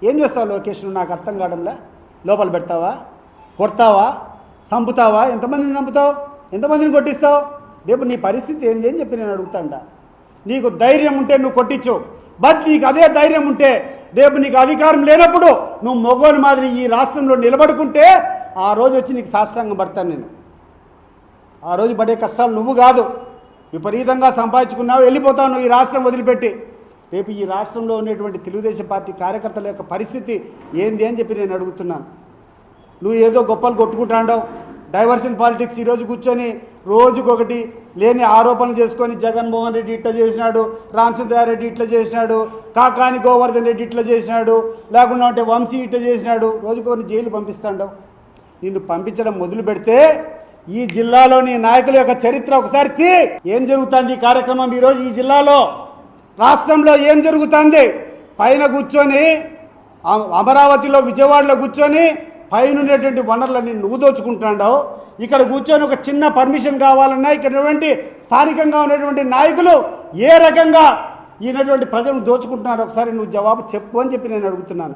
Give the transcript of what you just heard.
ఏం చేస్తావు లోకేష్? నాకు అర్థం కావడంలే. లోపల పెడతావా, కొడతావా, చంపుతావా? ఎంతమందిని చంపుతావు, ఎంతమందిని కొట్టిస్తావు? రేపు నీ పరిస్థితి ఏంది అని చెప్పి నేను అడుగుతాండా. నీకు ధైర్యం ఉంటే నువ్వు కొట్టించు, బట్ నీకు అదే ధైర్యం ఉంటే రేపు నీకు అధికారం లేనప్పుడు నువ్వు మొగోని మాదిరి ఈ రాష్ట్రంలో నిలబడుకుంటే ఆ రోజు వచ్చి నీకు సాష్టాంగం పడతాను నేను. ఆ రోజు పడే కష్టాలు నువ్వు కాదు, విపరీతంగా సంపాదించుకున్నావు, వెళ్ళిపోతావు నువ్వు ఈ రాష్ట్రం వదిలిపెట్టి. రేపు ఈ రాష్ట్రంలో ఉన్నటువంటి తెలుగుదేశం పార్టీ కార్యకర్తల యొక్క పరిస్థితి ఏంది అని చెప్పి నేను అడుగుతున్నాను. నువ్వు ఏదో గొప్పలు కొట్టుకుంటాండవు, డైవర్షన్ పాలిటిక్స్. ఈరోజు కూర్చొని రోజుకొకటి లేని ఆరోపణలు చేసుకొని జగన్మోహన్ రెడ్డి ఇట్లా చేసినాడు, రామచంద్రారెడ్డి ఇట్లా చేసినాడు, కాకాని గోవర్ధన్ రెడ్డి ఇట్లా చేసినాడు, లేకుండా ఉంటే వంశీ ఇట్లా చేసినాడు, రోజుకొని జైలు పంపిస్తాండవు. నిన్ను పంపించడం మొదలు పెడితే ఈ జిల్లాలోని నాయకుల యొక్క చరిత్ర ఒకసారి ఏం జరుగుతుంది ఈ కార్యక్రమం ఈరోజు ఈ జిల్లాలో, రాష్ట్రంలో ఏం జరుగుతుంది? పైన కూర్చొని అమరావతిలో, విజయవాడలో కూర్చొని పైన ఉన్నటువంటి వనరులన్నీ నువ్వు దోచుకుంటున్నావు. ఇక్కడ కూర్చొని ఒక చిన్న పర్మిషన్ కావాలన్నా ఇక్కడ స్థానికంగా ఉన్నటువంటి నాయకులు ఏ రకంగా ఈయనటువంటి ప్రజలను దోచుకుంటున్నారు ఒకసారి నువ్వు జవాబు చెప్పు అని చెప్పి నేను అడుగుతున్నాను.